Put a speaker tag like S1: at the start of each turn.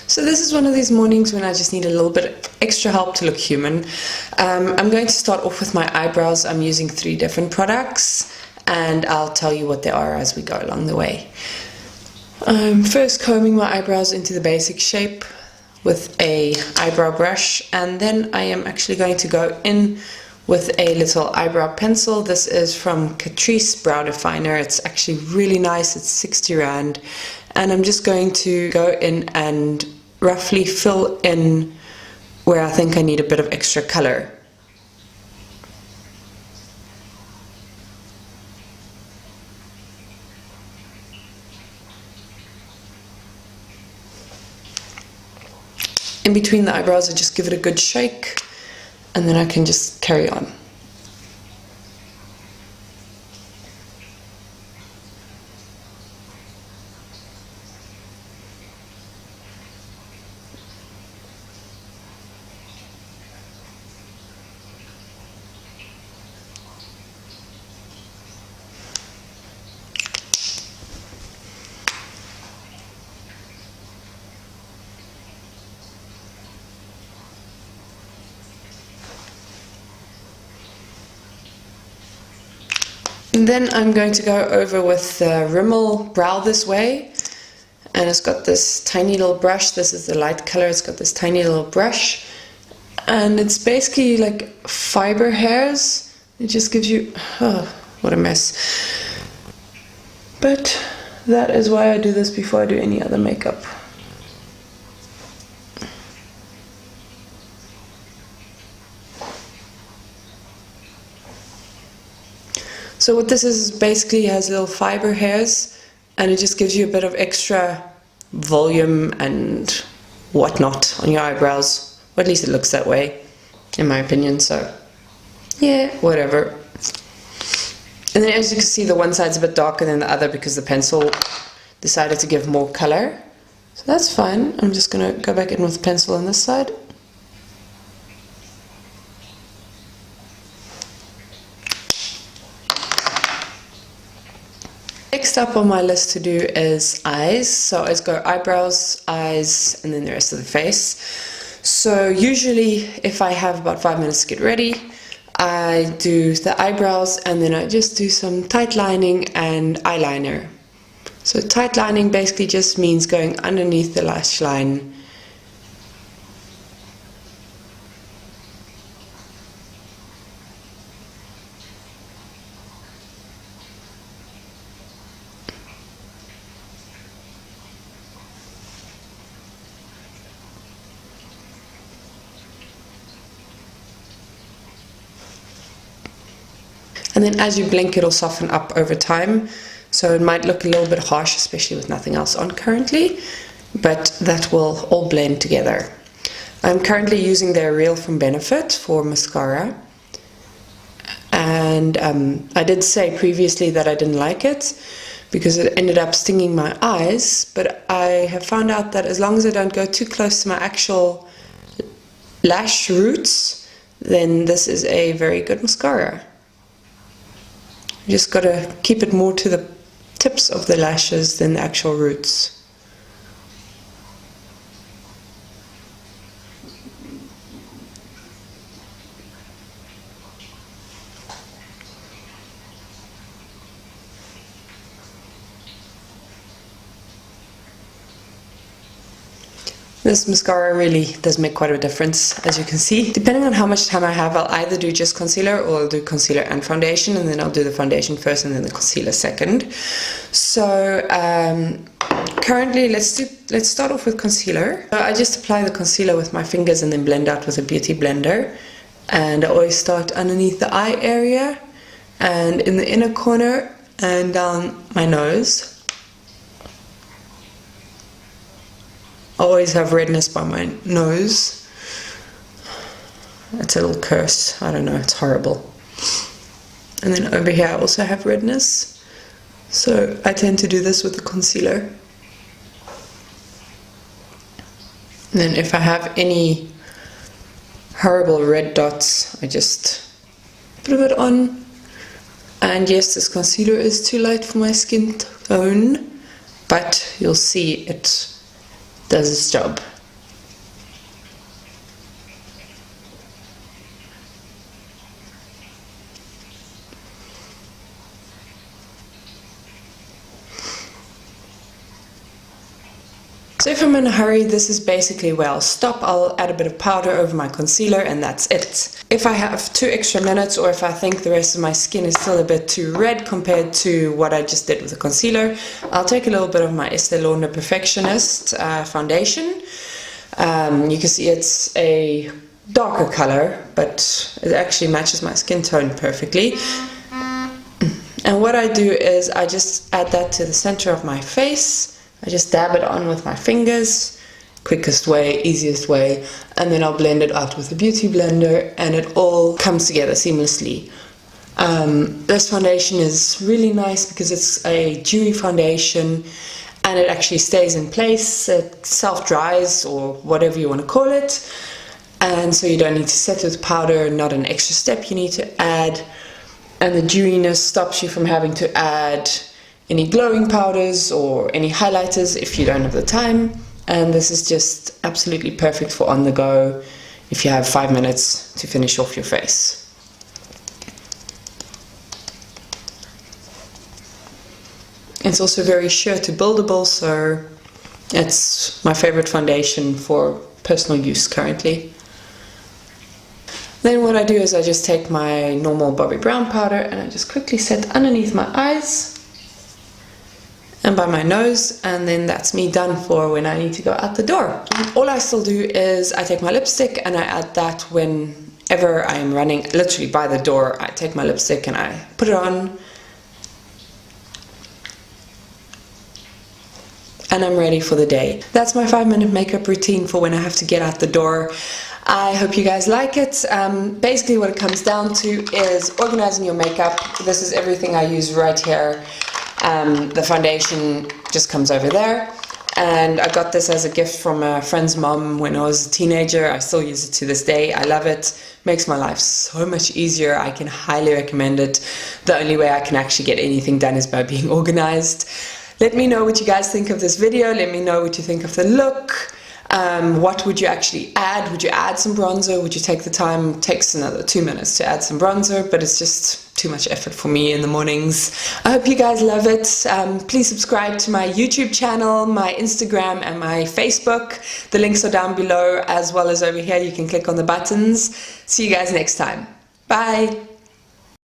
S1: So this is one of these mornings when I just need a little bit extra help to look human. I'm going to start off with my eyebrows. I'm using 3 different products and I'll tell you what they are as we go along the way. I'm first combing my eyebrows into the basic shape with a eyebrow brush, and then I am actually going to go in with a little eyebrow pencil. This is from Catrice Brow Definer. It's actually really nice. It's 60 Rand. And I'm just going to go in and roughly fill in where I think I need a bit of extra color. In between the eyebrows, I just give it a good shake, and then I can just carry on. And then I'm going to go over with the Rimmel Brow this way, and it's got this tiny little brush. This is the light color. It's got this tiny little brush, and it's basically like fiber hairs. It just gives you, oh, what a mess. But that is why I do this before I do any other makeup. So what this is basically has little fiber hairs, and it just gives you a bit of extra volume and whatnot on your eyebrows. Or at least it looks that way, in my opinion, so yeah, whatever. And then as you can see, the one side's a bit darker than the other because the pencil decided to give more color. So that's fine. I'm just going to go back in with the pencil on this side. Next up on my list to do is eyes. So it's got eyebrows, eyes, and then the rest of the face. So usually if I have about 5 minutes to get ready, I do the eyebrows and then I just do some tight lining and eyeliner. So tight lining basically just means going underneath the lash line. And then as you blink, it'll soften up over time. So it might look a little bit harsh, especially with nothing else on currently, but that will all blend together. I'm currently using the Real from Benefit for mascara. And I did say previously that I didn't like it because it ended up stinging my eyes, but I have found out that as long as I don't go too close to my actual lash roots, then this is a very good mascara. You just got to keep it more to the tips of the lashes than the actual roots. This mascara really does make quite a difference, as you can see. Depending on how much time I have, I'll either do just concealer or I'll do concealer and foundation, and then I'll do the foundation first and then the concealer second. So currently let's start off with concealer. So I just apply the concealer with my fingers and then blend out with a beauty blender. And I always start underneath the eye area and in the inner corner and down my nose. I always have redness by my nose. It's a little curse. I don't know, it's horrible. And then over here I also have redness. So I tend to do this with the concealer. And then if I have any horrible red dots, I just put a bit on. And yes, this concealer is too light for my skin tone, but you'll see it does its job. So if I'm in a hurry, this is basically where I'll stop. I'll add a bit of powder over my concealer and that's it. If I have 2 extra minutes, or if I think the rest of my skin is still a bit too red compared to what I just did with the concealer, I'll take a little bit of my Estee Lauder Perfectionist foundation. You can see it's a darker color, but it actually matches my skin tone perfectly. And what I do is I just add that to the center of my face. I just dab it on with my fingers, quickest way, easiest way, and then I'll blend it out with a beauty blender and it all comes together seamlessly. This foundation is really nice because it's a dewy foundation and it actually stays in place. It self-dries, or whatever you want to call it, and so you don't need to set with powder, not an extra step you need to add, and the dewiness stops you from having to add any glowing powders or any highlighters if you don't have the time. And this is just absolutely perfect for on the go if you have 5 minutes to finish off your face. It's also very sheer to buildable, so it's my favorite foundation for personal use currently. Then what I do is I just take my normal Bobbi Brown powder and I just quickly set underneath my eyes and by my nose, and then that's me done for when I need to go out the door. All I still do is I take my lipstick and I add that whenever I'm running literally by the door. I take my lipstick and I put it on and I'm ready for the day. That's my 5-minute makeup routine for when I have to get out the door. I hope you guys like it. Basically what it comes down to is organizing your makeup. This is everything I use right here. The foundation just comes over there, and I got this as a gift from a friend's mom when I was a teenager. I still use it to this day. I love it. Makes my life so much easier. I can highly recommend it. The only way I can actually get anything done is by being organized. Let me know what you guys think of this video. Let me know what you think of the look. What would you actually add? Would you add some bronzer? Would you take the time? It takes another 2 minutes to add some bronzer, but it's just too much effort for me in the mornings. I hope you guys love it. Please subscribe to my YouTube channel, my Instagram and my Facebook. The links are down below, as well as over here. You can click on the buttons. See you guys next time. Bye.